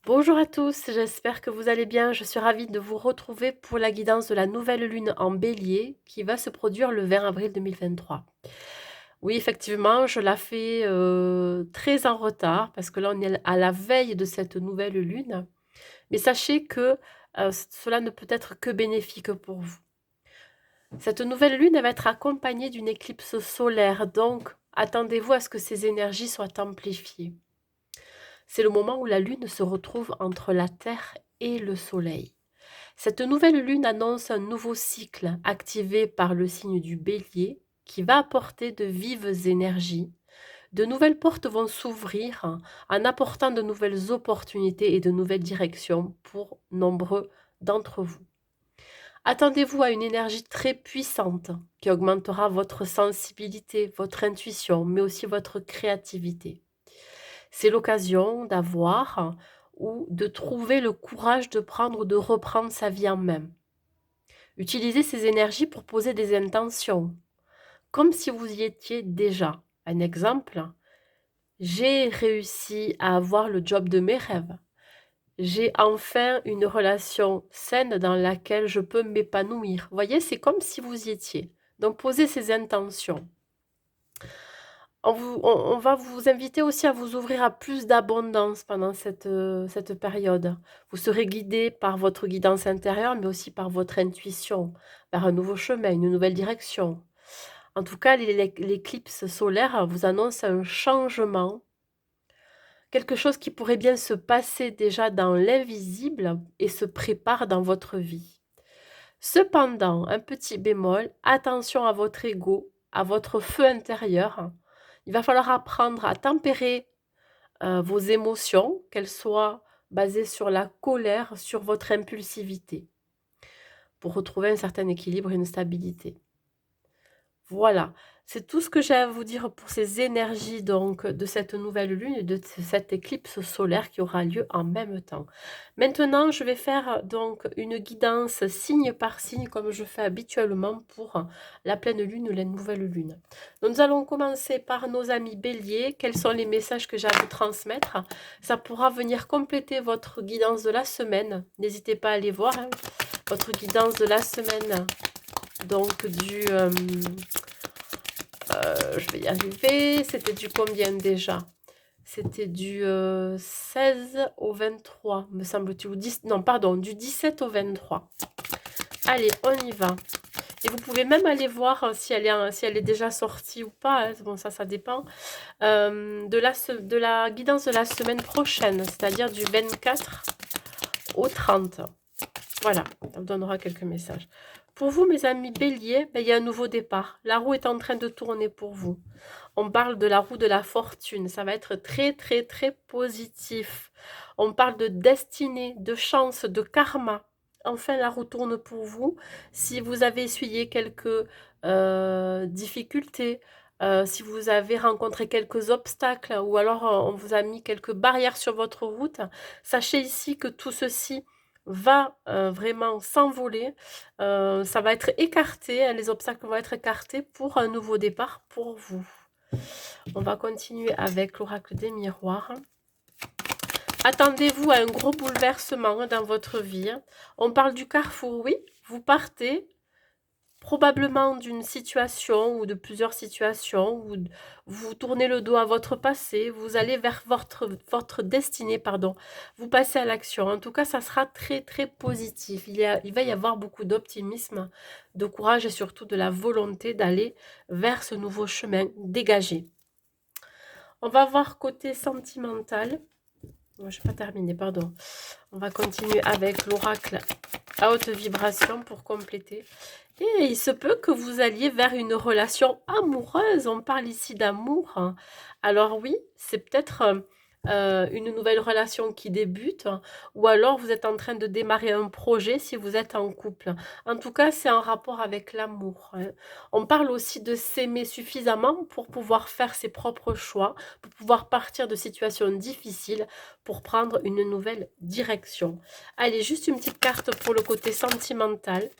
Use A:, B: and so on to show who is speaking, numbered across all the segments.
A: Bonjour à tous, j'espère que vous allez bien. Je suis ravie de vous retrouver pour la guidance de la nouvelle lune en bélier qui va se produire le 20 avril 2023. Oui, effectivement, je la fais très en retard parce que là, on est à la veille de cette nouvelle lune. Mais sachez que cela ne peut être que bénéfique pour vous. Cette nouvelle lune, elle va être accompagnée d'une éclipse solaire, donc attendez-vous à ce que ces énergies soient amplifiées. C'est le moment où la lune se retrouve entre la Terre et le Soleil. Cette nouvelle lune annonce un nouveau cycle activé par le signe du Bélier qui va apporter de vives énergies. De nouvelles portes vont s'ouvrir en apportant de nouvelles opportunités et de nouvelles directions pour nombreux d'entre vous. Attendez-vous à une énergie très puissante qui augmentera votre sensibilité, votre intuition, mais aussi votre créativité. C'est l'occasion d'avoir ou de trouver le courage de prendre ou de reprendre sa vie en main. Utilisez ces énergies pour poser des intentions, comme si vous y étiez déjà. Un exemple, j'ai réussi à avoir le job de mes rêves. J'ai enfin une relation saine dans laquelle je peux m'épanouir. Vous voyez, c'est comme si vous y étiez. Donc, posez ces intentions. On va vous inviter aussi à vous ouvrir à plus d'abondance pendant cette période. Vous serez guidé par votre guidance intérieure, mais aussi par votre intuition, vers un nouveau chemin, une nouvelle direction. En tout cas, l'éclipse solaire vous annonce un changement, quelque chose qui pourrait bien se passer déjà dans l'invisible et se prépare dans votre vie. Cependant, un petit bémol, attention à votre ego, à votre feu intérieur. Il va falloir apprendre à tempérer vos émotions, qu'elles soient basées sur la colère, sur votre impulsivité, pour retrouver un certain équilibre et une stabilité. Voilà, c'est tout ce que j'ai à vous dire pour ces énergies donc de cette nouvelle lune et de cette éclipse solaire qui aura lieu en même temps. Maintenant, je vais faire donc une guidance signe par signe comme je fais habituellement pour la pleine lune ou la nouvelle lune. Donc, nous allons commencer par nos amis béliers. Quels sont les messages que j'ai à vous transmettre? Ça pourra venir compléter votre guidance de la semaine. N'hésitez pas à aller voir votre guidance de la semaine. Donc je vais y arriver. C'était du combien déjà? C'était du 16 au 23, me semble-t-il. Non, pardon, du 17 au 23. Allez, on y va. Et vous pouvez même aller voir si elle est déjà sortie ou pas. Hein. Bon, ça dépend. De la guidance de la semaine prochaine, c'est-à-dire du 24 au 30. Voilà, ça vous donnera quelques messages. Pour vous, mes amis béliers, il y a un nouveau départ. La roue est en train de tourner pour vous. On parle de la roue de la fortune. Ça va être très, très, très positif. On parle de destinée, de chance, de karma. Enfin, la roue tourne pour vous. Si vous avez essuyé quelques difficultés, si vous avez rencontré quelques obstacles ou alors on vous a mis quelques barrières sur votre route, sachez ici que tout ceci va vraiment s'envoler. Ça va être écarté, hein, les obstacles vont être écartés pour un nouveau départ pour vous. On va continuer avec l'oracle des miroirs. Attendez-vous à un gros bouleversement dans votre vie. On parle du carrefour, oui. Vous partez probablement d'une situation ou de plusieurs situations, où vous tournez le dos à votre passé, vous allez vers votre destinée, pardon. Vous passez à l'action. En tout cas, ça sera très, très positif. Il va y avoir beaucoup d'optimisme, de courage et surtout de la volonté d'aller vers ce nouveau chemin dégagé. On va voir côté sentimental. Je n'ai pas terminé, pardon. On va continuer avec l'oracle à haute vibration pour compléter. Et il se peut que vous alliez vers une relation amoureuse. On parle ici d'amour. Alors oui, c'est peut-être une nouvelle relation qui débute, ou alors vous êtes en train de démarrer un projet si vous êtes en couple. En tout cas, c'est en rapport avec l'amour. Hein. On parle aussi de s'aimer suffisamment pour pouvoir faire ses propres choix, pour pouvoir partir de situations difficiles, pour prendre une nouvelle direction. Allez, juste une petite carte pour le côté sentimental.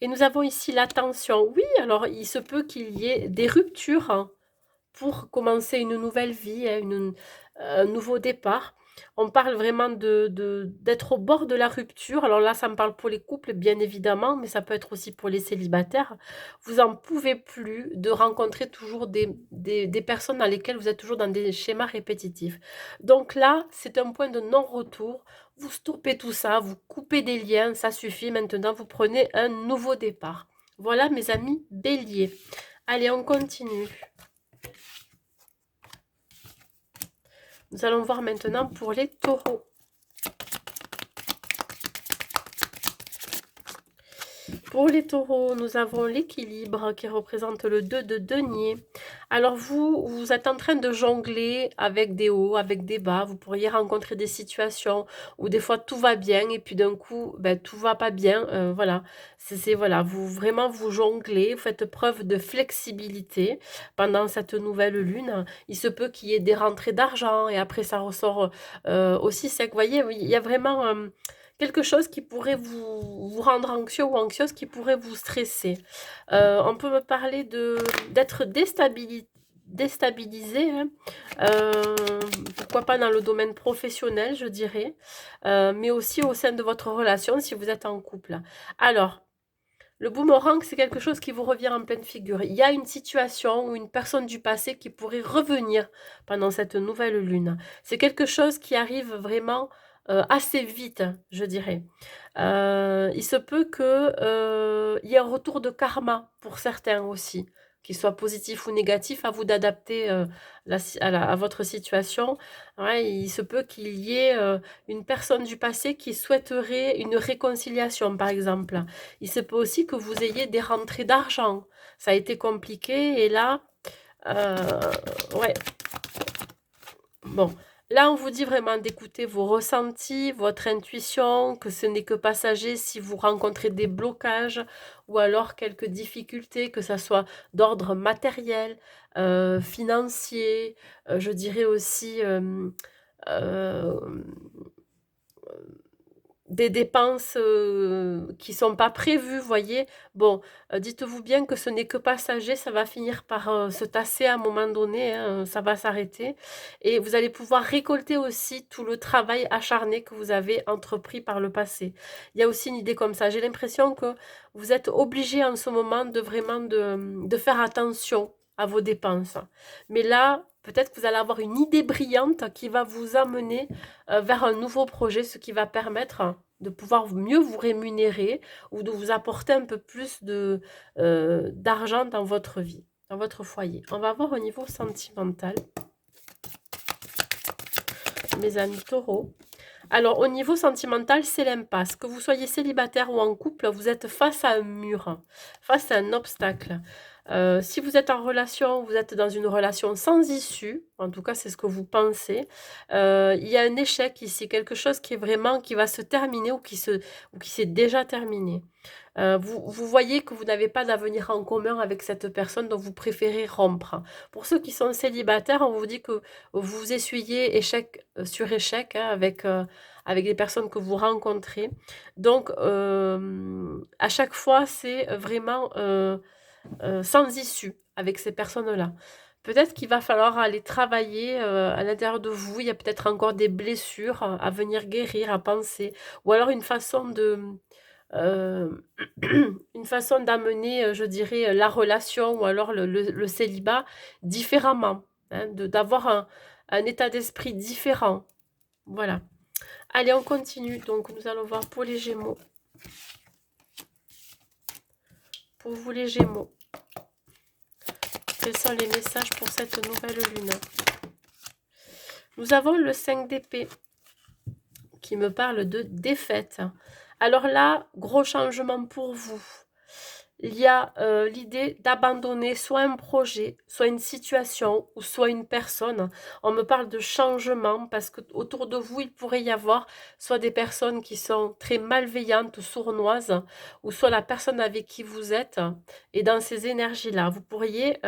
A: Et nous avons ici l'attention. Oui, alors il se peut qu'il y ait des ruptures, hein, pour commencer une nouvelle vie, hein, un nouveau départ. On parle vraiment d'être au bord de la rupture. Alors là, ça me parle pour les couples, bien évidemment, mais ça peut être aussi pour les célibataires. Vous en pouvez plus de rencontrer toujours des personnes dans lesquelles vous êtes toujours dans des schémas répétitifs. Donc là, c'est un point de non-retour. Vous stoppez tout ça, vous coupez des liens, ça suffit. Maintenant, vous prenez un nouveau départ. Voilà, mes amis béliers. Allez, on continue. Nous allons voir maintenant pour les taureaux. Pour les taureaux, nous avons l'équilibre qui représente le 2 de denier. Alors vous êtes en train de jongler avec des hauts, avec des bas. Vous pourriez rencontrer des situations où des fois tout va bien et puis d'un coup, ben, tout va pas bien. Voilà, voilà, vous jonglez, vous faites preuve de flexibilité pendant cette nouvelle lune. Il se peut qu'il y ait des rentrées d'argent et après ça ressort aussi sec. Vous voyez, il y a vraiment quelque chose qui pourrait vous rendre anxieux ou anxieuse, qui pourrait vous stresser. On peut me parler d'être déstabilisé, hein. Pourquoi pas dans le domaine professionnel, je dirais, mais aussi au sein de votre relation si vous êtes en couple. Alors, le boomerang, c'est quelque chose qui vous revient en pleine figure. Il y a une situation ou une personne du passé qui pourrait revenir pendant cette nouvelle lune. C'est quelque chose qui arrive vraiment assez vite, je dirais. Il se peut que il y ait un retour de karma pour certains aussi, qu'il soit positif ou négatif, à vous d'adapter à votre situation. Ouais, il se peut qu'il y ait une personne du passé qui souhaiterait une réconciliation, par exemple. Il se peut aussi que vous ayez des rentrées d'argent. Ça a été compliqué et là, euh, ouais, bon. Là, on vous dit vraiment d'écouter vos ressentis, votre intuition, que ce n'est que passager si vous rencontrez des blocages ou alors quelques difficultés, que ça soit d'ordre matériel, financier, je dirais aussi euh, des dépenses qui sont pas prévues, voyez. Bon, dites-vous bien que ce n'est que passager, ça va finir par se tasser à un moment donné, hein, ça va s'arrêter. Et vous allez pouvoir récolter aussi tout le travail acharné que vous avez entrepris par le passé. Il y a aussi une idée comme ça. J'ai l'impression que vous êtes obligé en ce moment de vraiment de faire attention à vos dépenses. Mais là, peut-être que vous allez avoir une idée brillante qui va vous amener vers un nouveau projet, ce qui va permettre de pouvoir mieux vous rémunérer ou de vous apporter un peu plus d'argent dans votre vie, dans votre foyer. On va voir au niveau sentimental, mes amis taureaux. Alors, au niveau sentimental, c'est l'impasse. Que vous soyez célibataire ou en couple, vous êtes face à un mur, face à un obstacle. Si vous êtes en relation, vous êtes dans une relation sans issue, en tout cas c'est ce que vous pensez. Il y a un échec ici, quelque chose qui est vraiment qui va se terminer ou qui s'est déjà terminé. Vous voyez que vous n'avez pas d'avenir en commun avec cette personne, donc vous préférez rompre. Pour ceux qui sont célibataires, on vous dit que vous essuyez échec sur échec, hein, avec les personnes que vous rencontrez. Donc, à chaque fois, c'est vraiment sans issue avec ces personnes-là. Peut-être qu'il va falloir aller travailler à l'intérieur de vous. Il y a peut-être encore des blessures à venir guérir, à penser. Ou alors euh, une façon d'amener, je dirais, la relation ou alors le célibat différemment. Hein, d'avoir un état d'esprit différent. Voilà. Allez, on continue. Donc, nous allons voir pour les Gémeaux. Pour vous, les Gémeaux. Quels sont les messages pour cette nouvelle lune? Nous avons le 5 d'épée qui me parle de défaite. Alors là, gros changement pour vous. Il y a l'idée d'abandonner soit un projet, soit une situation ou soit une personne. On me parle de changement parce que autour de vous, il pourrait y avoir soit des personnes qui sont très malveillantes, sournoises, ou soit la personne avec qui vous êtes. Et dans ces énergies-là, vous pourriez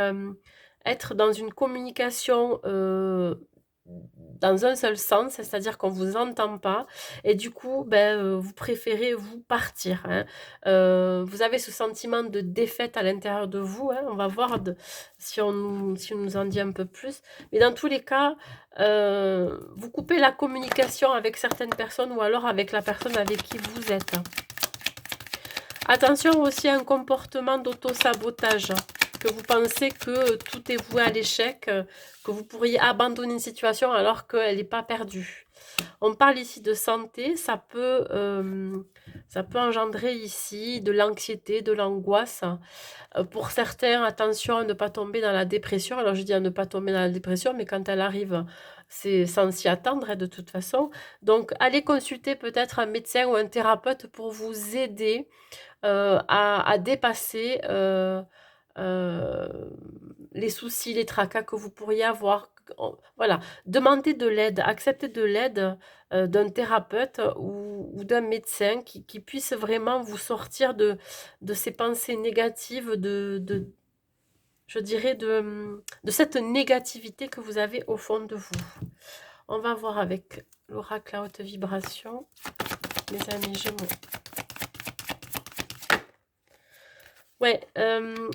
A: être dans une communication dans un seul sens, c'est-à-dire qu'on vous entend pas et du coup, ben, vous préférez vous partir, hein. Vous avez ce sentiment de défaite à l'intérieur de vous, hein. On va voir si on nous en dit un peu plus. Mais dans tous les cas, vous coupez la communication avec certaines personnes ou alors avec la personne avec qui vous êtes. Attention aussi à un comportement d'auto-sabotage, que vous pensez que tout est voué à l'échec, que vous pourriez abandonner une situation alors qu'elle n'est pas perdue. On parle ici de santé, ça peut engendrer ici de l'anxiété, de l'angoisse. Pour certains, attention à ne pas tomber dans la dépression. Alors je dis à ne pas tomber dans la dépression, mais quand elle arrive, c'est sans s'y attendre hein, de toute façon. Donc allez consulter peut-être un médecin ou un thérapeute pour vous aider à dépasser euh, les soucis, les tracas que vous pourriez avoir. Voilà, demandez de l'aide, acceptez de l'aide d'un thérapeute ou d'un médecin qui puisse vraiment vous sortir de ces pensées négatives, je dirais, de cette négativité que vous avez au fond de vous. On va voir avec l'oracle à haute vibration, mes amis Gémeaux. Ouais,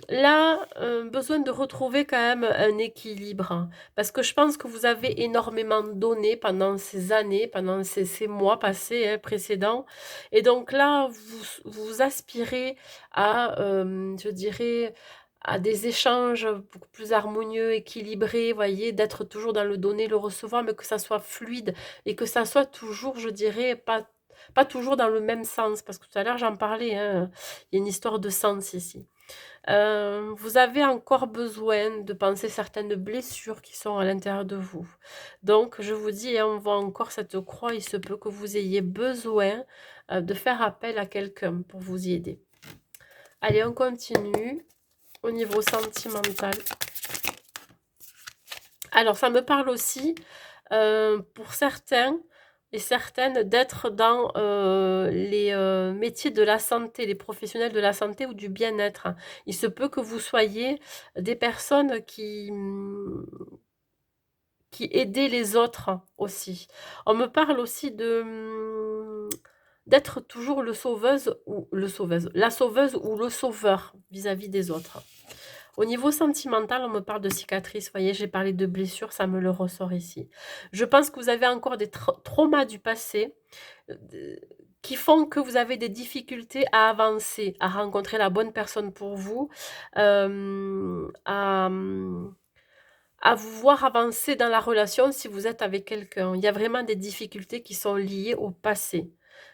A: là, besoin de retrouver quand même un équilibre, hein, parce que je pense que vous avez énormément donné pendant ces années, pendant ces mois passés, hein, précédents et donc là, vous aspirez à, je dirais, à des échanges beaucoup plus harmonieux, équilibrés, voyez? D'être toujours dans le donner, le recevoir, mais que ça soit fluide et que ça soit toujours, je dirais, pas toujours dans le même sens, parce que tout à l'heure j'en parlais, hein, il y a une histoire de sens ici. Vous avez encore besoin de penser certaines blessures qui sont à l'intérieur de vous. Donc, je vous dis, hein, on voit encore cette croix, il se peut que vous ayez besoin de faire appel à quelqu'un pour vous y aider. Allez, on continue au niveau sentimental. Alors, ça me parle aussi pour certains et certaines d'être dans les métiers de la santé, les professionnels de la santé ou du bien-être. Il se peut que vous soyez des personnes qui aidaient les autres aussi. On me parle aussi d'être toujours la sauveuse ou le sauveur vis-à-vis des autres. Au niveau sentimental, on me parle de cicatrices. Vous voyez, j'ai parlé de blessures, ça me le ressort ici. Je pense que vous avez encore des traumas du passé qui font que vous avez des difficultés à avancer, à rencontrer la bonne personne pour vous, à vous voir avancer dans la relation si vous êtes avec quelqu'un. Il y a vraiment des difficultés qui sont liées au passé.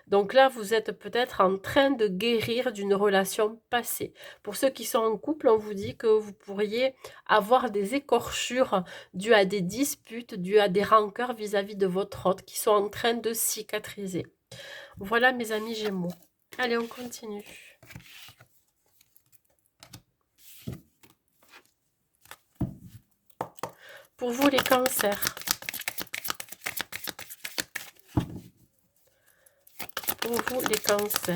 A: Donc là, vous êtes peut-être en train de guérir d'une relation passée. Pour ceux qui sont en couple, on vous dit que vous pourriez avoir des écorchures dues à des disputes, dues à des rancœurs vis-à-vis de votre hôte qui sont en train de cicatriser. Voilà mes amis Gémeaux. Allez, on continue. Pour vous les cancers. Pour vous les cancers.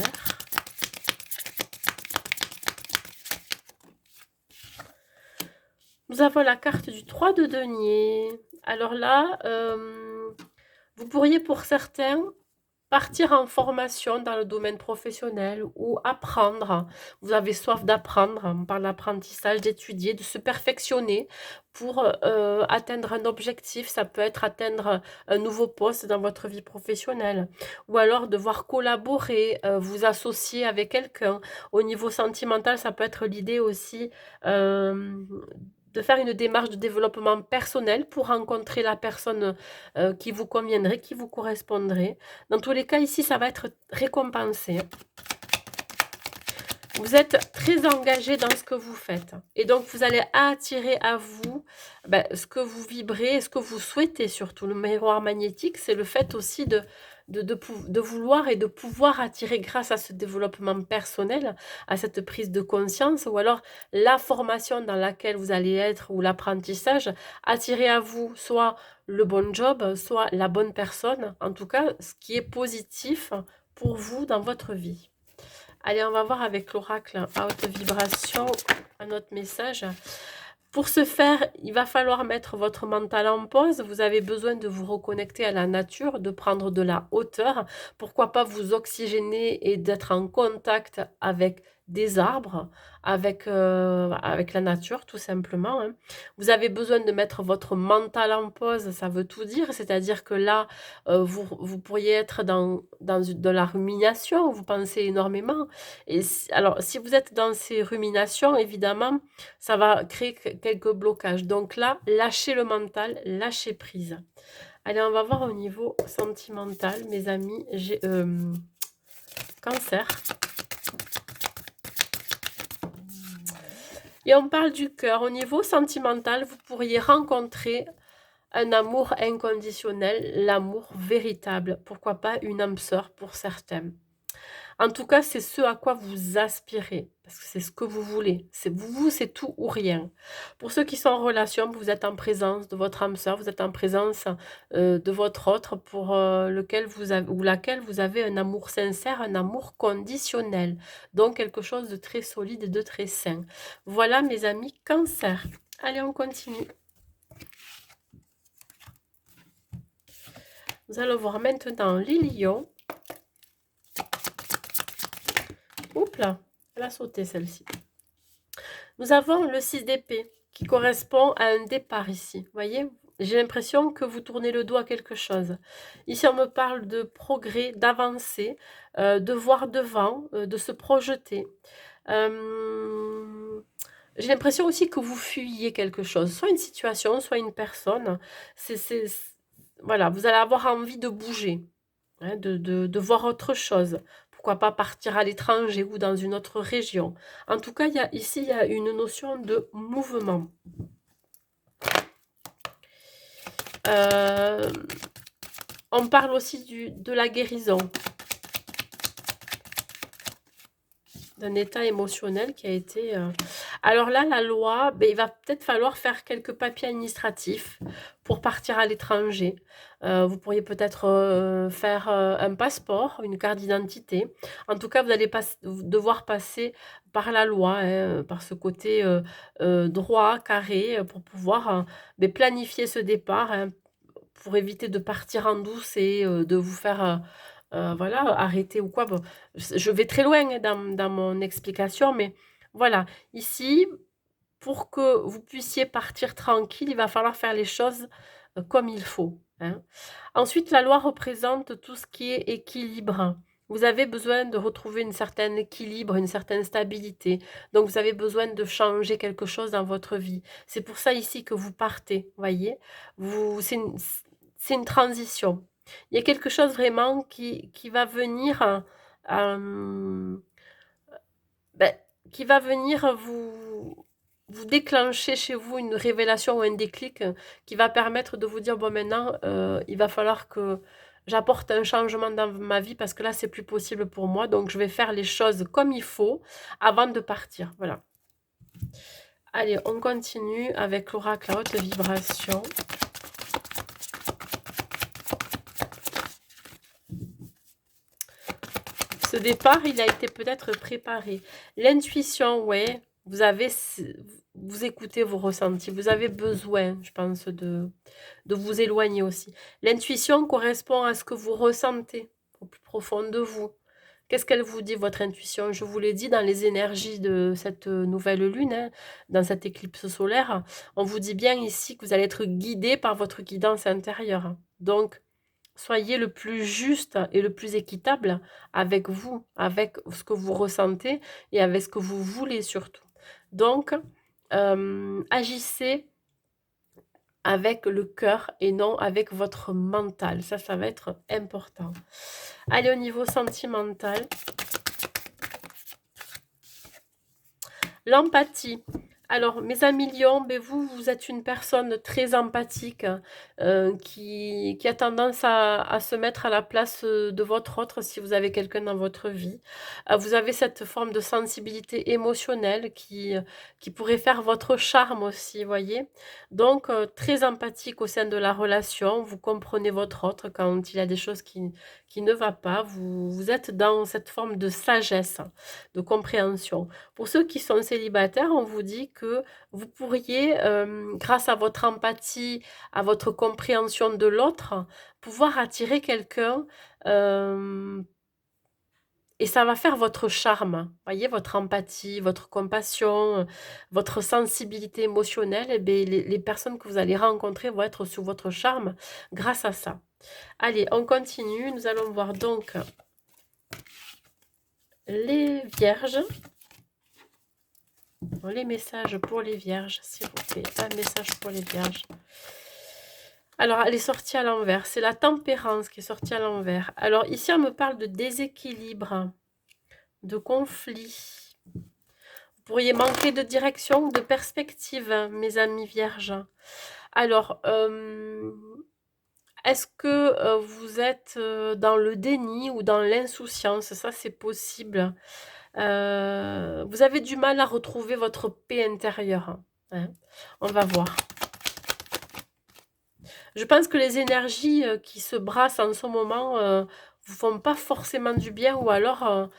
A: Nous avons la carte du 3 de denier. Alors là, vous pourriez pour certains partir en formation dans le domaine professionnel ou apprendre. Vous avez soif d'apprendre, on parle d'apprentissage, d'étudier, de se perfectionner pour atteindre un objectif. Ça peut être atteindre un nouveau poste dans votre vie professionnelle ou alors devoir collaborer, vous associer avec quelqu'un. Au niveau sentimental, ça peut être l'idée aussi de faire une démarche de développement personnel pour rencontrer la personne qui vous conviendrait, qui vous correspondrait. Dans tous les cas, ici, ça va être récompensé. Vous êtes très engagé dans ce que vous faites. Et donc, vous allez attirer à vous ce que vous vibrez, ce que vous souhaitez surtout. Le miroir magnétique, c'est le fait aussi de vouloir et de pouvoir attirer grâce à ce développement personnel, à cette prise de conscience, ou alors la formation dans laquelle vous allez être, ou l'apprentissage, attirer à vous soit le bon job, soit la bonne personne, en tout cas, ce qui est positif pour vous dans votre vie. Allez, on va voir avec l'oracle à haute vibration un autre message. Pour ce faire, il va falloir mettre votre mental en pause. Vous avez besoin de vous reconnecter à la nature, de prendre de la hauteur. Pourquoi pas vous oxygéner et d'être en contact avec des arbres, avec la nature tout simplement, hein. Vous avez besoin de mettre votre mental en pause, ça veut tout dire. C'est-à-dire que là, vous pourriez être de la rumination, vous pensez énormément. Et alors, si vous êtes dans ces ruminations, évidemment, ça va créer quelques blocages. Donc là, lâchez le mental, lâchez prise. Allez, on va voir au niveau sentimental, mes amis. J'ai Cancer. Et on parle du cœur. Au niveau sentimental, vous pourriez rencontrer un amour inconditionnel, l'amour véritable. Pourquoi pas une âme sœur pour certains. En tout cas, c'est ce à quoi vous aspirez, parce que c'est ce que vous voulez. C'est vous, c'est tout ou rien. Pour ceux qui sont en relation, vous êtes en présence de votre âme sœur, vous êtes en présence de votre autre pour lequel vous avez, ou laquelle vous avez un amour sincère, un amour conditionnel. Donc quelque chose de très solide et de très sain. Voilà mes amis Cancer. Allez, on continue. Nous allons voir maintenant les lions. Oups là, elle a sauté celle-ci. Nous avons le 6 d'épée qui correspond à un départ ici. Vous voyez, j'ai l'impression que vous tournez le dos à quelque chose. Ici, on me parle de progrès, d'avancer, de voir devant, de se projeter. J'ai l'impression aussi que vous fuyez quelque chose, soit une situation, soit une personne. Voilà, vous allez avoir envie de bouger, hein, de voir autre chose. Pourquoi pas partir à l'étranger ou dans une autre région. En tout cas, ici, il y a une notion de mouvement. On parle aussi de la guérison. D'un état émotionnel qui a été... Alors là, la loi, ben, il va peut-être falloir faire quelques papiers administratifs pour partir à l'étranger. Vous pourriez peut-être faire un passeport, une carte d'identité. En tout cas, vous allez devoir passer par la loi, hein, par ce côté droit, carré, pour pouvoir ben, planifier ce départ, hein, pour éviter de partir en douce et de vous faire... voilà, arrêter ou quoi. Bon, je vais très loin hein, dans mon explication, mais voilà. Ici, pour que vous puissiez partir tranquille, il va falloir faire les choses comme il faut, hein. Ensuite, la loi représente tout ce qui est équilibre. Vous avez besoin de retrouver un certain équilibre, une certaine stabilité. Donc, vous avez besoin de changer quelque chose dans votre vie. C'est pour ça ici que vous partez, voyez. C'est une transition. Il y a quelque chose vraiment qui va venir, ben, qui va venir vous déclencher chez vous une révélation ou un déclic qui va permettre de vous dire, bon maintenant, il va falloir que j'apporte un changement dans ma vie parce que là, c'est plus possible pour moi. Donc, je vais faire les choses comme il faut avant de partir. Voilà. Allez, on continue avec l'oracle à haute vibration. Ce départ, il a été peut-être préparé. L'intuition, ouais, vous écoutez vos ressentis. Vous avez besoin, je pense, de vous éloigner aussi. L'intuition correspond à ce que vous ressentez au plus profond de vous. Qu'est-ce qu'elle vous dit, votre intuition? Je vous l'ai dit, dans les énergies de cette nouvelle lune, hein, dans cette éclipse solaire, on vous dit bien ici que vous allez être guidé par votre guidance intérieure. Donc, soyez le plus juste et le plus équitable avec vous, avec ce que vous ressentez et avec ce que vous voulez surtout. Donc, agissez avec le cœur et non avec votre mental. Ça va être important. Allez, au niveau sentimental. L'empathie. Alors, mes amis lions, ben vous êtes une personne très empathique qui a tendance à se mettre à la place de votre autre si vous avez quelqu'un dans votre vie. Vous avez cette forme de sensibilité émotionnelle qui pourrait faire votre charme aussi, voyez. Donc, très empathique au sein de la relation. Vous comprenez votre autre quand il y a des choses qui ne va pas. Vous êtes dans cette forme de sagesse, de compréhension. Pour ceux qui sont célibataires, on vous dit que vous pourriez, grâce à votre empathie, à votre compréhension de l'autre, pouvoir attirer quelqu'un, hem et ça va faire votre charme. Voyez, votre empathie, votre compassion, votre sensibilité émotionnelle et beh, les personnes que vous allez rencontrer vont être sous votre charme grâce à ça. Allez, on continue. Nous allons voir donc les vierges. Les messages pour les vierges, s'il vous plaît. Un message pour les vierges. Alors, elle est sortie à l'envers. C'est la tempérance qui est sortie à l'envers. Alors, ici, on me parle de déséquilibre, de conflit. Vous pourriez manquer de direction ou de perspective, mes amis vierges. Alors, est-ce que vous êtes dans le déni ou dans l'insouciance? Ça, c'est possible. Vous avez du mal à retrouver votre paix intérieure, hein. On va voir. Je pense que les énergies qui se brassent en ce moment vous font pas forcément du bien ou alors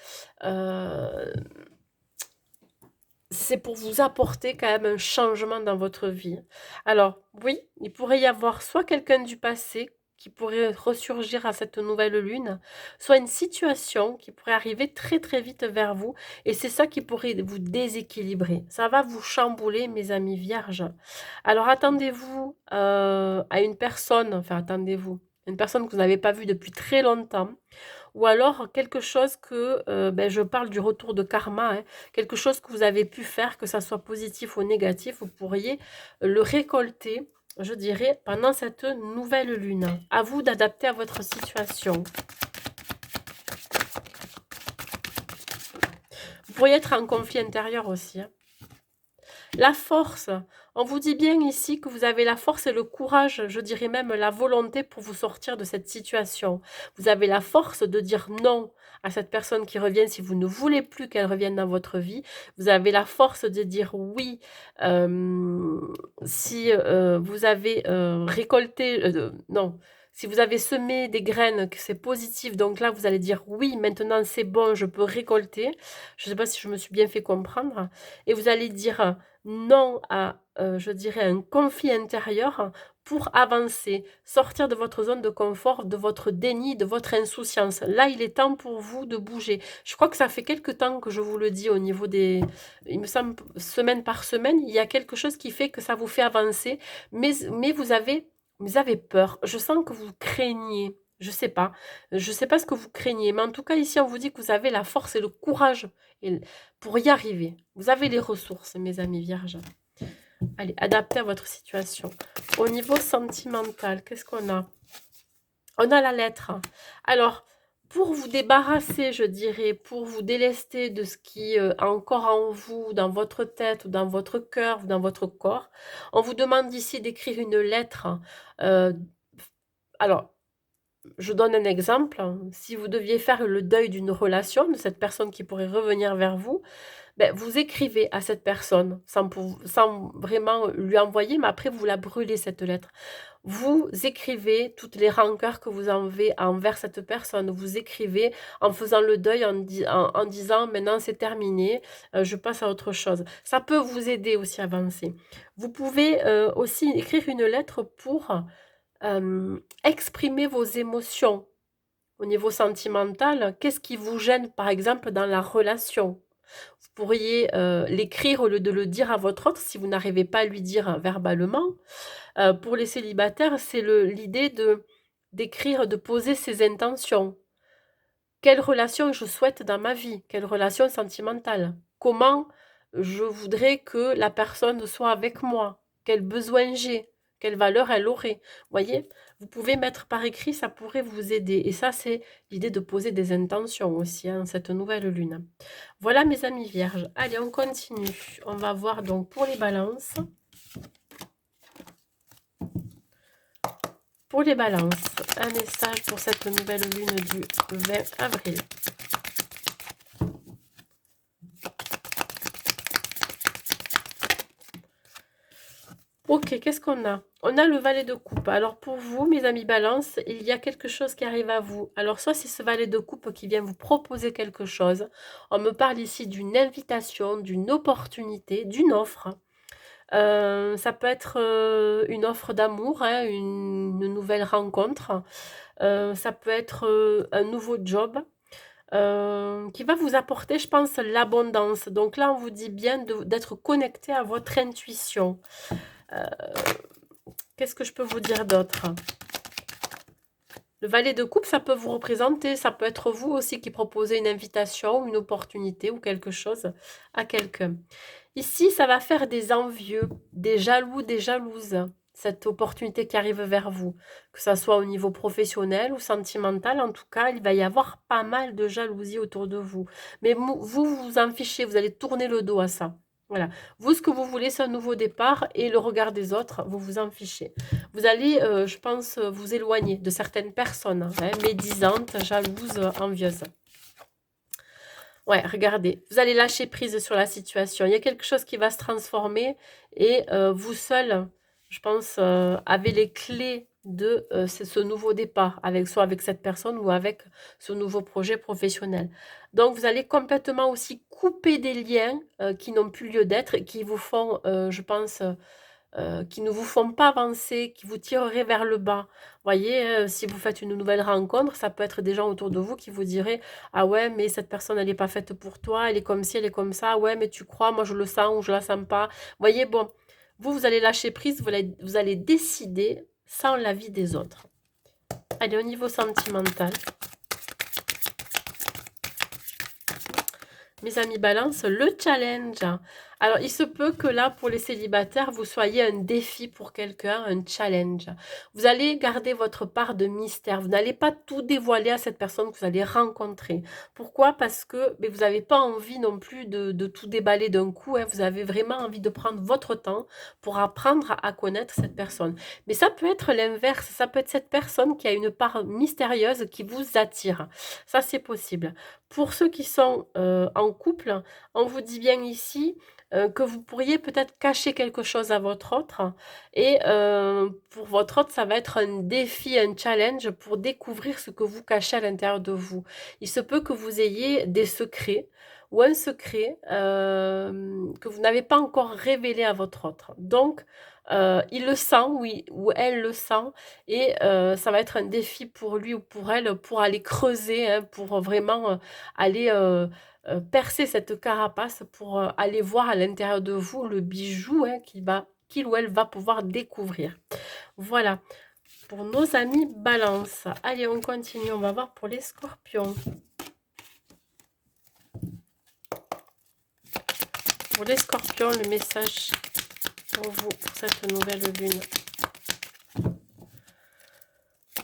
A: c'est pour vous apporter quand même un changement dans votre vie. Alors oui, il pourrait y avoir soit quelqu'un du passé qui pourrait ressurgir à cette nouvelle lune, soit une situation qui pourrait arriver très très vite vers vous et c'est ça qui pourrait vous déséquilibrer. Ça va vous chambouler, mes amis vierges. Alors attendez-vous à une personne, enfin attendez-vous, une personne que vous n'avez pas vue depuis très longtemps, ou alors quelque chose que, ben, je parle du retour de karma, hein, quelque chose que vous avez pu faire, que ça soit positif ou négatif, vous pourriez le récolter, je dirais, pendant cette nouvelle lune. À vous d'adapter à votre situation. Vous pourriez être en conflit intérieur aussi, hein. La force, on vous dit bien ici que vous avez la force et le courage, je dirais même la volonté pour vous sortir de cette situation. Vous avez la force de dire non à cette personne qui revient si vous ne voulez plus qu'elle revienne dans votre vie. Vous avez la force de dire oui si vous avez récolté, non, si vous avez semé des graines, que c'est positif, donc là vous allez dire oui, maintenant c'est bon, je peux récolter. Je ne sais pas si je me suis bien fait comprendre. Et vous allez dire non à, je dirais, un conflit intérieur pour avancer, sortir de votre zone de confort, de votre déni, de votre insouciance. Là, il est temps pour vous de bouger. Je crois que ça fait quelque temps que je vous le dis au niveau des... Il me semble, semaine par semaine, il y a quelque chose qui fait que ça vous fait avancer, mais vous avez peur. Je sens que vous craignez. Je sais pas. Je sais pas ce que vous craignez, mais en tout cas, ici, on vous dit que vous avez la force et le courage pour y arriver. Vous avez les ressources, mes amis vierges. Allez, adaptez à votre situation. Au niveau sentimental, qu'est-ce qu'on a? On a la lettre. Alors, pour vous débarrasser, je dirais, pour vous délester de ce qui est encore en vous, dans votre tête, ou dans votre cœur, ou dans votre corps, on vous demande ici d'écrire une lettre. Euh, alors, je donne un exemple. Si vous deviez faire le deuil d'une relation, de cette personne qui pourrait revenir vers vous, ben, vous écrivez à cette personne sans vraiment lui envoyer, mais après vous la brûlez cette lettre. Vous écrivez toutes les rancœurs que vous avez envers cette personne. Vous écrivez en faisant le deuil, en disant maintenant c'est terminé, je passe à autre chose. Ça peut vous aider aussi à avancer. Vous pouvez aussi écrire une lettre pour exprimer vos émotions au niveau sentimental. Qu'est-ce qui vous gêne par exemple dans la relation? Vous pourriez l'écrire au lieu de le dire à votre autre si vous n'arrivez pas à lui dire verbalement. Pour les célibataires, c'est l'idée d'écrire, de poser ses intentions. Quelle relation je souhaite dans ma vie? Quelle relation sentimentale? Comment je voudrais que la personne soit avec moi? Quel besoin j'ai? Quelle valeur elle aurait? Voyez, vous pouvez mettre par écrit, ça pourrait vous aider. Et ça, c'est l'idée de poser des intentions aussi, hein, cette nouvelle lune. Voilà mes amis vierges. Allez, on continue. On va voir donc pour les balances. Pour les balances, un message pour cette nouvelle lune du 20 avril. Ok, qu'est-ce qu'on a? On a le valet de coupe. Alors pour vous, mes amis balance, il y a quelque chose qui arrive à vous. Alors soit c'est ce valet de coupe qui vient vous proposer quelque chose. On me parle ici d'une invitation, d'une opportunité, d'une offre. Ça peut être, une offre d'amour, hein, une nouvelle rencontre. Ça peut être, un nouveau job, qui va vous apporter, je pense, l'abondance. Donc là, on vous dit bien d'être connecté à votre intuition. Heu, Qu'est-ce que je peux vous dire d'autre? Le valet de coupe, ça peut vous représenter, ça peut être vous aussi qui proposez une invitation, une opportunité ou quelque chose à quelqu'un. Ici, ça va faire des envieux, des jaloux, des jalouses, cette opportunité qui arrive vers vous. Que ça soit au niveau professionnel ou sentimental, en tout cas, il va y avoir pas mal de jalousie autour de vous. Mais vous vous en fichez, vous allez tourner le dos à ça. Voilà. Vous, ce que vous voulez, c'est un nouveau départ et le regard des autres, vous vous en fichez. Vous allez, je pense, vous éloigner de certaines personnes, hein, médisantes, jalouses, envieuses. Ouais, regardez, vous allez lâcher prise sur la situation. Il y a quelque chose qui va se transformer et vous seul, je pense, avez les clés de ce nouveau départ, avec soit avec cette personne ou avec ce nouveau projet professionnel. Donc, vous allez complètement aussi couper des liens qui n'ont plus lieu d'être et qui vous font, je pense, qui ne vous font pas avancer, qui vous tireraient vers le bas. Voyez, si vous faites une nouvelle rencontre, ça peut être des gens autour de vous qui vous diraient: «Ah ouais, mais cette personne, elle n'est pas faite pour toi, elle est comme ci, elle est comme ça. Ouais, mais tu crois, moi je le sens ou je la sens pas». Voyez, bon, vous allez lâcher prise, vous allez décider sans l'avis des autres. Allez, au niveau sentimental, mes amis balance, le challenge. Alors, il se peut que là, pour les célibataires, vous soyez un défi pour quelqu'un, un challenge. Vous allez garder votre part de mystère. Vous n'allez pas tout dévoiler à cette personne que vous allez rencontrer. Pourquoi? Parce que mais vous n'avez pas envie non plus de tout déballer d'un coup, hein. Vous avez vraiment envie de prendre votre temps pour apprendre à connaître cette personne. Mais ça peut être l'inverse. Ça peut être cette personne qui a une part mystérieuse qui vous attire. Ça, c'est possible. Pour ceux qui sont en couple, on vous dit bien ici que vous pourriez peut-être cacher quelque chose à votre autre et pour votre autre, ça va être un défi, un challenge pour découvrir ce que vous cachez à l'intérieur de vous. Il se peut que vous ayez des secrets ou un secret que vous n'avez pas encore révélé à votre autre. Donc, il le sent, oui, ou elle le sent, et ça va être un défi pour lui ou pour elle pour aller creuser, hein, pour vraiment aller percer cette carapace pour aller voir à l'intérieur de vous le bijou, hein, qu'il ou elle va pouvoir découvrir. Voilà, pour nos amis balance. Allez, on continue, on va voir pour les scorpions. Pour les scorpions, le message pour vous, pour cette nouvelle lune.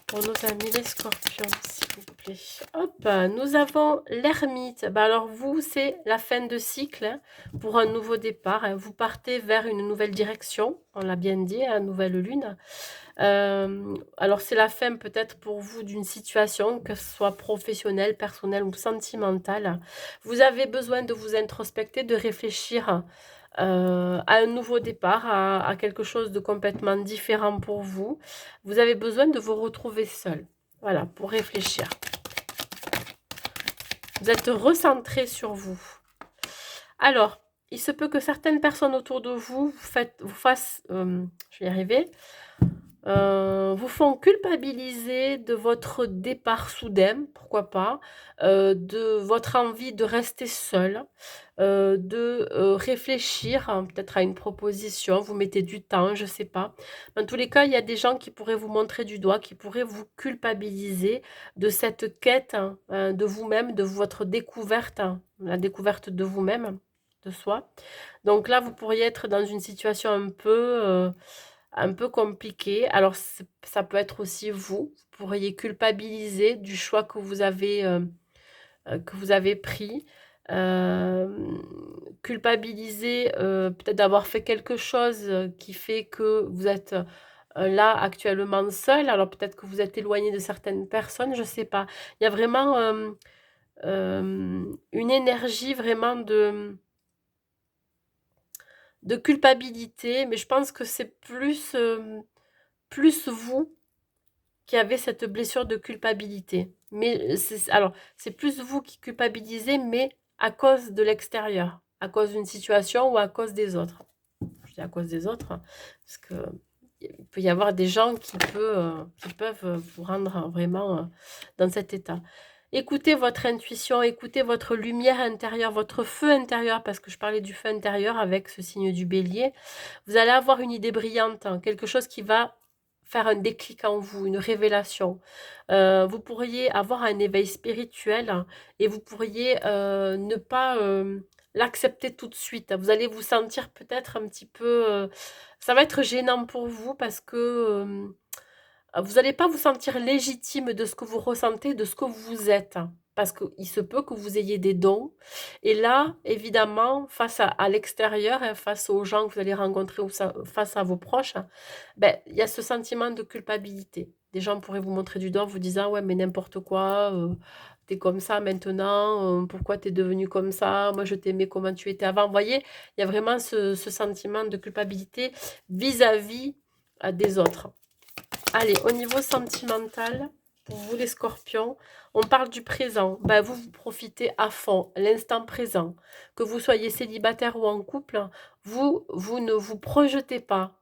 A: Pour nos amis les scorpions, s'il vous plaît. Hop, nous avons l'ermite. Bah alors vous, c'est la fin de cycle, hein, pour un nouveau départ, hein. Vous partez vers une nouvelle direction, on l'a bien dit, hein, nouvelle lune. Alors c'est la fin peut-être pour vous d'une situation, que ce soit professionnelle, personnelle ou sentimentale. Vous avez besoin de vous introspecter, de réfléchir à un nouveau départ, à quelque chose de complètement différent pour vous. Vous avez besoin de vous retrouver seul. Voilà, pour réfléchir. Vous êtes recentré sur vous. Alors, il se peut que certaines personnes autour de vous vous fassent, je vais y arriver, vous font culpabiliser de votre départ soudain, pourquoi pas, de votre envie de rester seul, de, réfléchir, hein, peut-être à une proposition, vous mettez du temps, je ne sais pas. Dans tous les cas, il y a des gens qui pourraient vous montrer du doigt, qui pourraient vous culpabiliser de cette quête, hein, de vous-même, de votre découverte, hein, la découverte de vous-même, de soi. Donc là, vous pourriez être dans une situation un peu compliqué. Alors, ça peut être aussi vous. Vous pourriez culpabiliser du choix que vous avez pris. Culpabiliser peut-être d'avoir fait quelque chose qui fait que vous êtes là actuellement seul. Alors, peut-être que vous êtes éloigné de certaines personnes, je ne sais pas. Il y a vraiment une énergie vraiment de culpabilité, mais je pense que c'est plus vous qui avez cette blessure de culpabilité. Mais c'est plus vous qui culpabilisez, mais à cause de l'extérieur, à cause d'une situation ou à cause des autres. je dis à cause des autres, parce que il peut y avoir des gens qui peuvent vous rendre vraiment dans cet état. Écoutez votre intuition, écoutez votre lumière intérieure, votre feu intérieur, parce que je parlais du feu intérieur avec ce signe du bélier. Vous allez avoir une idée brillante, hein, quelque chose qui va faire un déclic en vous, une révélation. Vous pourriez avoir un éveil spirituel, hein, et vous pourriez ne pas l'accepter tout de suite. Vous allez vous sentir peut-être un petit peu... ça va être gênant pour vous parce que vous n'allez pas vous sentir légitime de ce que vous ressentez, de ce que vous êtes. Parce qu'il se peut que vous ayez des dons. Et là, évidemment, face à l'extérieur, hein, face aux gens que vous allez rencontrer ou face à vos proches, ben, il y a ce sentiment de culpabilité. Des gens pourraient vous montrer du doigt en vous disant, ouais, mais n'importe quoi, t'es comme ça maintenant, pourquoi t'es devenu comme ça, moi je t'aimais comment tu étais avant. Vous voyez, il y a vraiment ce sentiment de culpabilité vis-à-vis des autres. Allez, au niveau sentimental, pour vous les scorpions, on parle du présent. Ben, vous profitez à fond, l'instant présent. Que vous soyez célibataire ou en couple, vous ne vous projetez pas.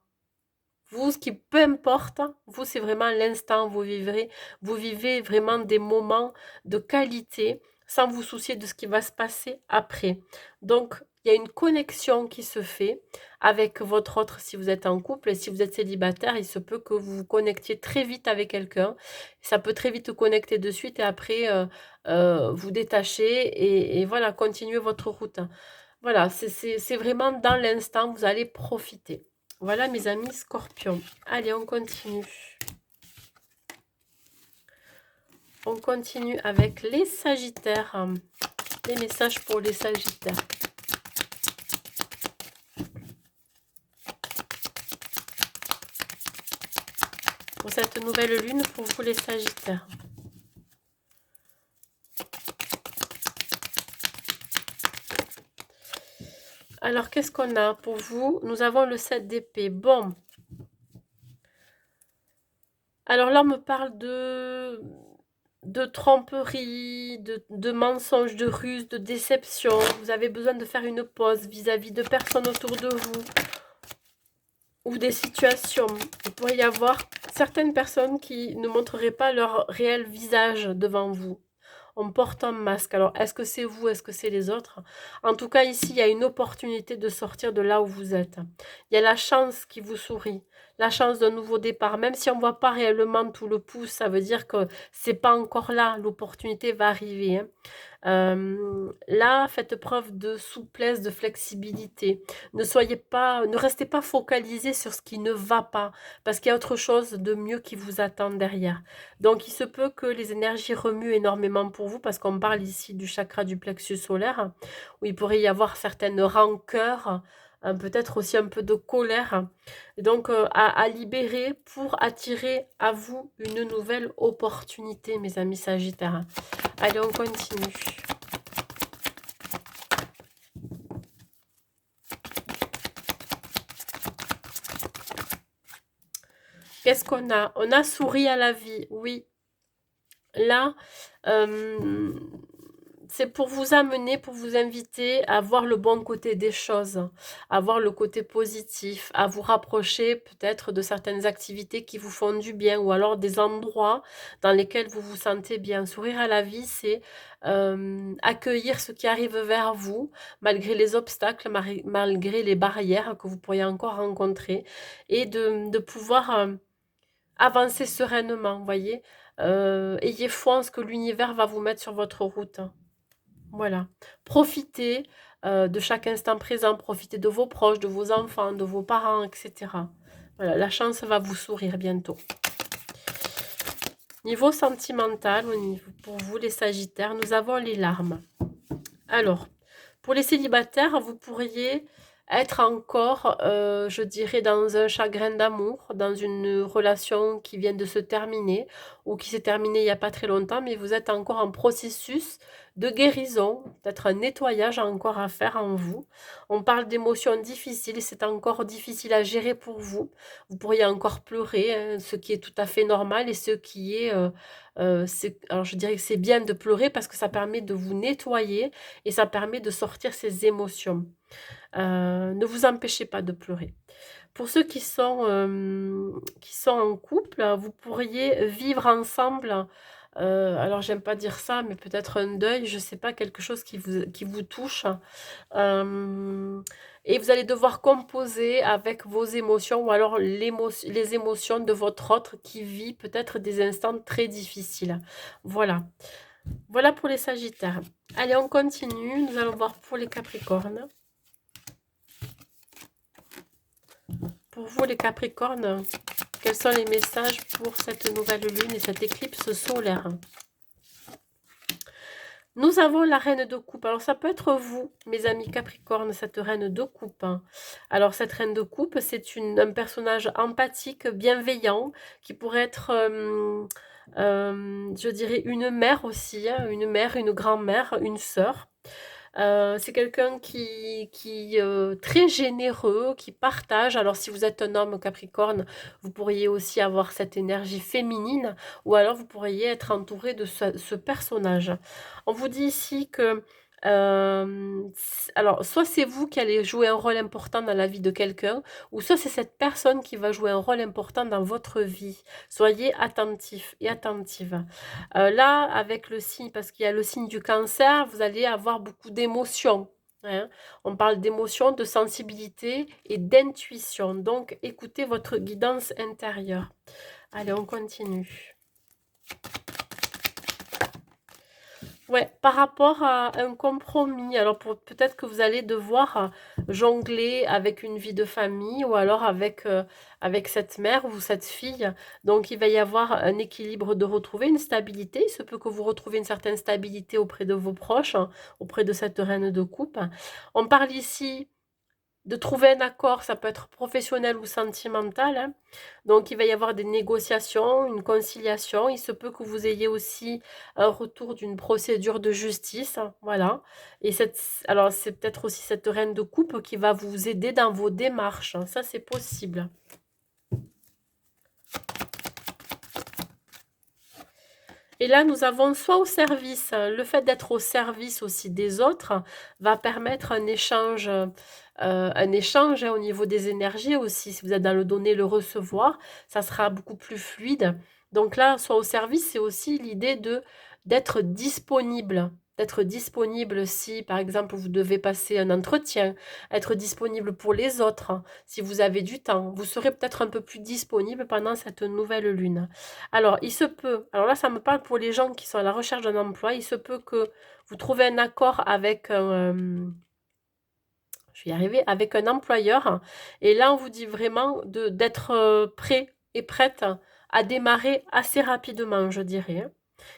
A: Vous, ce qui peu importe, vous, c'est vraiment l'instant, vous vivez vraiment des moments de qualité sans vous soucier de ce qui va se passer après. Donc, il y a une connexion qui se fait avec votre autre si vous êtes en couple. Et si vous êtes célibataire, il se peut que vous vous connectiez très vite avec quelqu'un. Ça peut très vite connecter de suite et après vous détacher et voilà, continuer votre route. Voilà, c'est vraiment dans l'instant, vous allez profiter. Voilà mes amis scorpions. Allez, on continue. On continue avec les sagittaires. Les messages pour les sagittaires. Pour cette nouvelle lune, pour vous les sagittaires. Alors, qu'est-ce qu'on a pour vous? Nous avons le 7 d'épée. Bon. Alors là, on me parle de tromperie, de mensonges, de ruses, de déception. Vous avez besoin de faire une pause vis-à-vis de personnes autour de vous ou des situations. Il pourrait y avoir certaines personnes qui ne montreraient pas leur réel visage devant vous. On porte un masque. Alors, est-ce que c'est vous, est-ce que c'est les autres? En tout cas, ici, il y a une opportunité de sortir de là où vous êtes. Il y a la chance qui vous sourit, la chance d'un nouveau départ. Même si on ne voit pas réellement tout le pouce, ça veut dire que c'est pas encore là. L'opportunité va arriver. Hein. Là, faites preuve de souplesse, de flexibilité. Ne restez pas focalisé sur ce qui ne va pas, parce qu'il y a autre chose de mieux qui vous attend derrière. Donc, il se peut que les énergies remuent énormément pour vous, parce qu'on parle ici du chakra du plexus solaire, où il pourrait y avoir certaines rancœurs, peut-être aussi un peu de colère, et donc à libérer pour attirer à vous une nouvelle opportunité, mes amis sagittaires. Allez, on continue. Qu'est-ce qu'on a? On a souri à la vie, oui. Là, c'est pour vous amener, pour vous inviter à voir le bon côté des choses, à voir le côté positif, à vous rapprocher peut-être de certaines activités qui vous font du bien ou alors des endroits dans lesquels vous vous sentez bien. Sourire à la vie, c'est accueillir ce qui arrive vers vous, malgré les obstacles, malgré les barrières que vous pourriez encore rencontrer, et de pouvoir avancer sereinement, vous voyez. Ayez foi en ce que l'univers va vous mettre sur votre route. Voilà. Profitez de chaque instant présent, profitez de vos proches, de vos enfants, de vos parents, etc. Voilà, la chance va vous sourire bientôt. Niveau sentimental, pour vous les sagittaires, nous avons les larmes. Alors, pour les célibataires, vous pourriez être encore, je dirais, dans un chagrin d'amour, dans une relation qui vient de se terminer ou qui s'est terminée il n'y a pas très longtemps, mais vous êtes encore en processus de guérison, peut-être un nettoyage encore à faire en vous. On parle d'émotions difficiles, c'est encore difficile à gérer pour vous. Vous pourriez encore pleurer, hein, ce qui est tout à fait normal et ce qui est Alors je dirais que c'est bien de pleurer parce que ça permet de vous nettoyer et ça permet de sortir ces émotions. Ne vous empêchez pas de pleurer. Pour ceux qui sont en couple, vous pourriez vivre ensemble, alors j'aime pas dire ça, mais peut-être un deuil, je sais pas, quelque chose qui vous touche. Hem et vous allez devoir composer avec vos émotions ou alors les émotions de votre autre qui vit peut-être des instants très difficiles. Voilà. Voilà pour les sagittaires. Allez, on continue. Nous allons voir pour les capricornes. Pour vous, les capricornes, quels sont les messages pour cette nouvelle lune et cette éclipse solaire? Nous avons la reine de coupe. Alors, ça peut être vous, mes amis Capricorne, cette reine de coupe. Alors, cette reine de coupe, c'est un personnage empathique, bienveillant, qui pourrait être, je dirais, une mère aussi, hein, une mère, une grand-mère, une sœur. C'est quelqu'un qui très généreux, qui partage. Alors si vous êtes un homme Capricorne, vous pourriez aussi avoir cette énergie féminine ou alors vous pourriez être entouré de ce personnage. On vous dit ici que, alors soit c'est vous qui allez jouer un rôle important dans la vie de quelqu'un ou soit c'est cette personne qui va jouer un rôle important dans votre vie. Soyez attentifs et attentives. Là, avec le signe, parce qu'il y a le signe du cancer, vous allez avoir beaucoup d'émotions, hein. On parle d'émotions, de sensibilité et d'intuition. Donc, écoutez votre guidance intérieure. Allez, on continue. Ouais, par rapport à un compromis, alors peut-être que vous allez devoir jongler avec une vie de famille ou alors avec cette mère ou cette fille. Donc il va y avoir un équilibre de retrouver une stabilité. Il se peut que vous retrouviez une certaine stabilité auprès de vos proches, auprès de cette reine de coupe. On parle ici de trouver un accord, ça peut être professionnel ou sentimental, hein. Donc, il va y avoir des négociations, une conciliation. Il se peut que vous ayez aussi un retour d'une procédure de justice, hein, voilà. Et alors, c'est peut-être aussi cette reine de coupe qui va vous aider dans vos démarches, hein. Ça, c'est possible. Et là, nous avons soit au service, le fait d'être au service aussi des autres va permettre un échange, hein, au niveau des énergies aussi. Si vous êtes dans le donner, le recevoir, ça sera beaucoup plus fluide. Donc là, soit au service, c'est aussi l'idée de d'être disponible. D'être disponible si, par exemple, vous devez passer un entretien, être disponible pour les autres, hein, si vous avez du temps. Vous serez peut-être un peu plus disponible pendant cette nouvelle lune. Alors, il se peut, alors là, ça me parle pour les gens qui sont à la recherche d'un emploi, il se peut que vous trouvez un accord avec je vais y arriver, avec un employeur. Et là, on vous dit vraiment d'être prêt et prête à démarrer assez rapidement, je dirais, hein.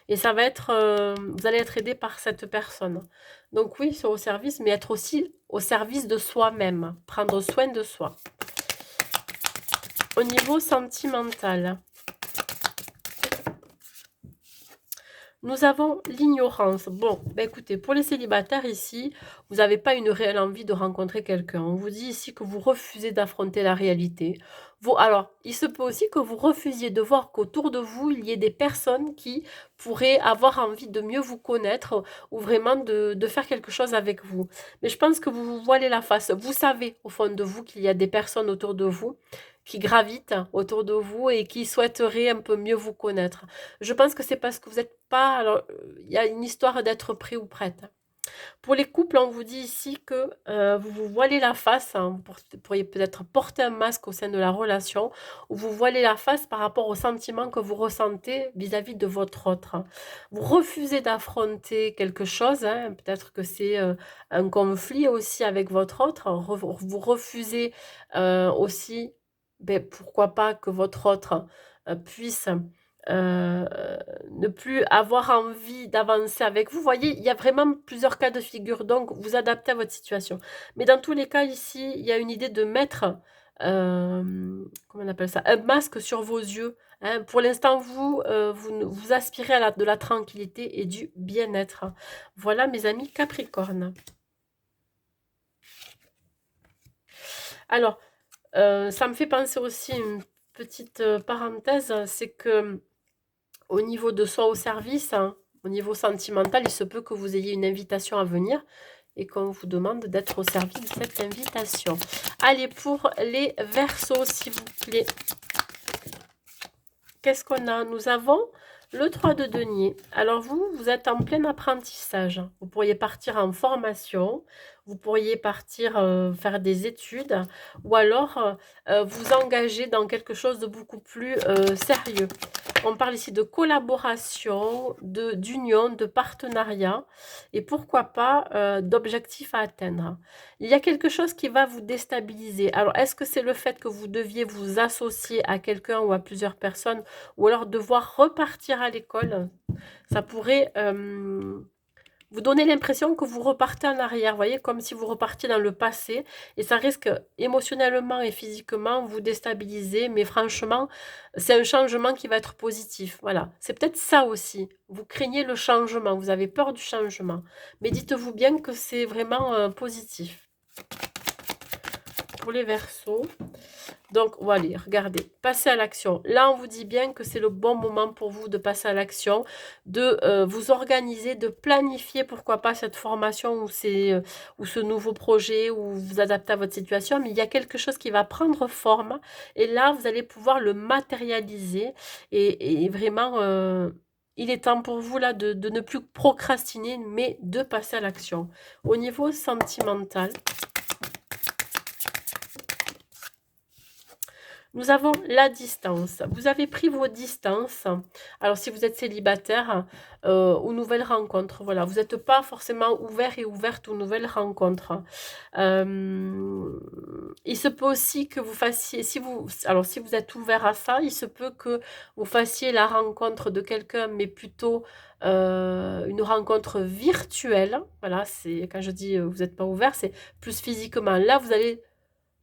A: Et ça va être, vous allez être aidé par cette personne. Donc oui, c'est au service, mais être aussi au service de soi-même, prendre soin de soi. Au niveau sentimental, nous avons l'ignorance. Bon, ben écoutez, pour les célibataires ici, vous n'avez pas une réelle envie de rencontrer quelqu'un. On vous dit ici que vous refusez d'affronter la réalité. Alors, il se peut aussi que vous refusiez de voir qu'autour de vous, il y ait des personnes qui pourraient avoir envie de mieux vous connaître ou vraiment de faire quelque chose avec vous. Mais je pense que vous vous voilez la face. Vous savez au fond de vous qu'il y a des personnes autour de vous qui gravitent autour de vous et qui souhaiteraient un peu mieux vous connaître. Je pense que c'est parce que vous n'êtes pas... Alors, il y a une histoire d'être prêt ou prête. Pour les couples, on vous dit ici que vous vous voilez la face, hein, vous pourriez peut-être porter un masque au sein de la relation, ou vous voilez la face par rapport aux sentiments que vous ressentez vis-à-vis de votre autre. Vous refusez d'affronter quelque chose, hein, peut-être que c'est un conflit aussi avec votre autre, vous refusez aussi, ben, pourquoi pas que votre autre puisse Heu, ne plus avoir envie d'avancer avec vous. Vous voyez, il y a vraiment plusieurs cas de figure, donc vous adaptez à votre situation. Mais dans tous les cas ici, il y a une idée de mettre, comment on appelle ça? Un masque sur vos yeux, hein. Pour l'instant, vous aspirez à de la tranquillité et du bien-être. Voilà mes amis Capricorne. Alors, ça me fait penser aussi une petite, parenthèse, c'est que Au niveau de soi au service, hein, au niveau sentimental, il se peut que vous ayez une invitation à venir et qu'on vous demande d'être au service de cette invitation. Allez, pour les Verseaux, s'il vous plaît. Qu'est-ce qu'on a? Nous avons le 3 de denier. Alors vous, vous êtes en plein apprentissage. Vous pourriez partir en formation, vous pourriez partir faire des études ou alors vous engager dans quelque chose de beaucoup plus sérieux. On parle ici de collaboration, d'union, de partenariat et pourquoi pas d'objectifs à atteindre. Il y a quelque chose qui va vous déstabiliser. Alors, est-ce que c'est le fait que vous deviez vous associer à quelqu'un ou à plusieurs personnes ou alors devoir repartir à l'école? Ça pourrait vous donner l'impression que vous repartez en arrière, vous voyez, comme si vous repartiez dans le passé, et ça risque émotionnellement et physiquement vous déstabiliser, mais franchement, c'est un changement qui va être positif, voilà. C'est peut-être ça aussi, vous craignez le changement, vous avez peur du changement, mais dites-vous bien que c'est vraiment positif. Pour les Verseaux, donc, voilà, regardez, passez à l'action. Là, on vous dit bien que c'est le bon moment pour vous de passer à l'action, de vous organiser, de planifier, pourquoi pas, cette formation ou ce nouveau projet, ou vous adapter à votre situation. Mais il y a quelque chose qui va prendre forme. Et là, vous allez pouvoir le matérialiser. Et vraiment, il est temps pour vous, là, de ne plus procrastiner, mais de passer à l'action. Au niveau sentimental, nous avons la distance. Vous avez pris vos distances. Alors, si vous êtes célibataire, aux nouvelles rencontres, voilà, vous n'êtes pas forcément ouvert et ouverte aux nouvelles rencontres. Il se peut aussi que vous fassiez, alors si vous êtes ouvert à ça, il se peut que vous fassiez la rencontre de quelqu'un, mais plutôt une rencontre virtuelle. Voilà, c'est quand je dis vous n'êtes pas ouvert, c'est plus physiquement. Là, vous allez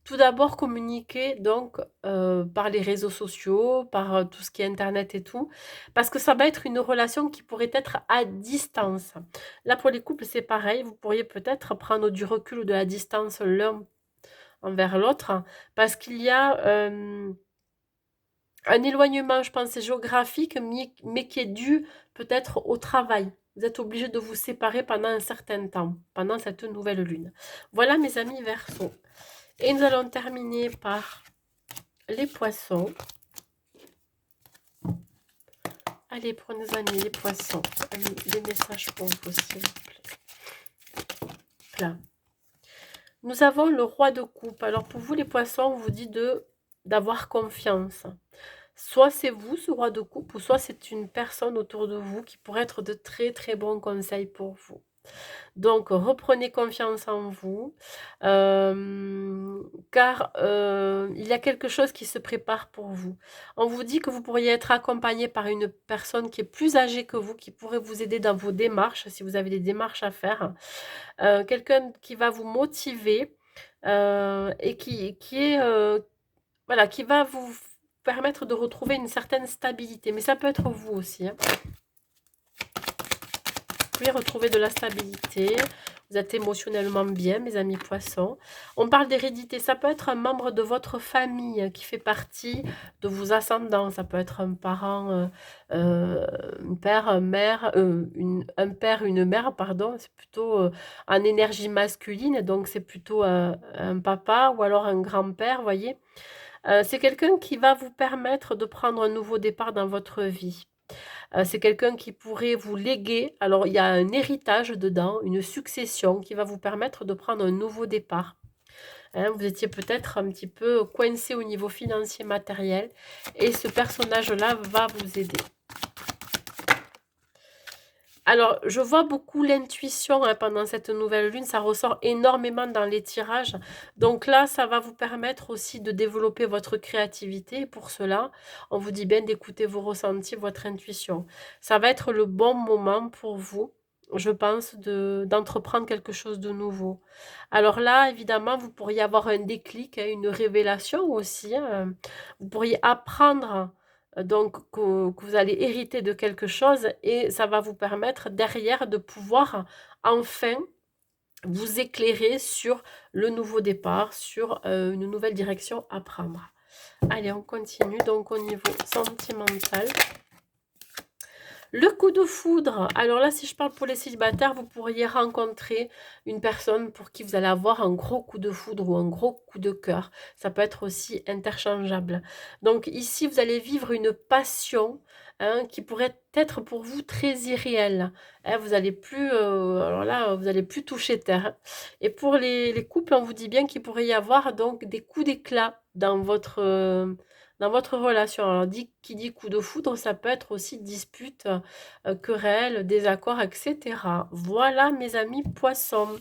A: tout d'abord, communiquer donc par les réseaux sociaux, par tout ce qui est internet et tout, parce que ça va être une relation qui pourrait être à distance. Là, pour les couples, c'est pareil, vous pourriez peut-être prendre du recul ou de la distance l'un envers l'autre, parce qu'il y a un éloignement, je pense, géographique, mais qui est dû peut-être au travail. Vous êtes obligé de vous séparer pendant un certain temps, pendant cette nouvelle lune. Voilà, mes amis Verseaux. Et nous allons terminer par les Poissons. Allez, pour nos amis les Poissons, des messages pour vous, s'il vous plaît. Là. Nous avons le Roi de Coupe. Alors, pour vous, les Poissons, on vous dit d'avoir confiance. Soit c'est vous, ce Roi de Coupe, ou soit c'est une personne autour de vous qui pourrait être de très, très bons conseils pour vous. Donc, reprenez confiance en vous, car il y a quelque chose qui se prépare pour vous. On vous dit que vous pourriez être accompagné par une personne qui est plus âgée que vous, qui pourrait vous aider dans vos démarches, si vous avez des démarches à faire. Quelqu'un qui va vous motiver et voilà, qui va vous permettre de retrouver une certaine stabilité. Mais ça peut être vous aussi, hein. Vous pouvez retrouver de la stabilité, vous êtes émotionnellement bien, mes amis Poissons. On parle d'hérédité, ça peut être un membre de votre famille qui fait partie de vos ascendants, ça peut être un parent, un père, une mère, un père, une mère, pardon, c'est plutôt en énergie masculine, donc c'est plutôt un papa ou alors un grand-père, vous voyez. C'est quelqu'un qui va vous permettre de prendre un nouveau départ dans votre vie. C'est quelqu'un qui pourrait vous léguer, alors il y a un héritage dedans, une succession qui va vous permettre de prendre un nouveau départ. Hein, vous étiez peut-être un petit peu coincé au niveau financier matériel et ce personnage-là va vous aider. Alors, je vois beaucoup l'intuition hein, pendant cette nouvelle lune, ça ressort énormément dans les tirages. Donc là, ça va vous permettre aussi de développer votre créativité. Et pour cela, on vous dit bien d'écouter vos ressentis, votre intuition. Ça va être le bon moment pour vous, je pense, d'entreprendre quelque chose de nouveau. Alors là, évidemment, vous pourriez avoir un déclic, hein, une révélation aussi. Hein. Vous pourriez apprendre donc que vous allez hériter de quelque chose et ça va vous permettre derrière de pouvoir enfin vous éclairer sur le nouveau départ, sur une nouvelle direction à prendre. Allez, on continue donc au niveau sentimental. Le coup de foudre, alors là, si je parle pour les célibataires, vous pourriez rencontrer une personne pour qui vous allez avoir un gros coup de foudre ou un gros coup de cœur. Ça peut être aussi interchangeable. Donc ici, vous allez vivre une passion, hein, qui pourrait être pour vous très irréelle. Hein, vous allez plus, alors là, vous allez plus toucher terre. Hein. Et pour les couples, on vous dit bien qu'il pourrait y avoir donc des coups d'éclat dans votre relation. Alors, qui dit coup de foudre, ça peut être aussi dispute, querelle, désaccord, etc. Voilà, mes amis poissons.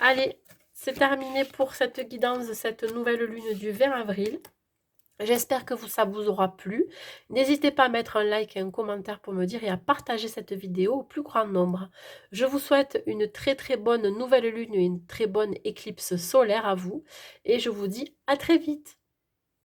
A: Allez, c'est terminé pour cette guidance de cette nouvelle lune du 20 avril. J'espère que ça vous aura plu. N'hésitez pas à mettre un like et un commentaire pour me dire et à partager cette vidéo au plus grand nombre. Je vous souhaite une très très bonne nouvelle lune et une très bonne éclipse solaire à vous. Et je vous dis à très vite.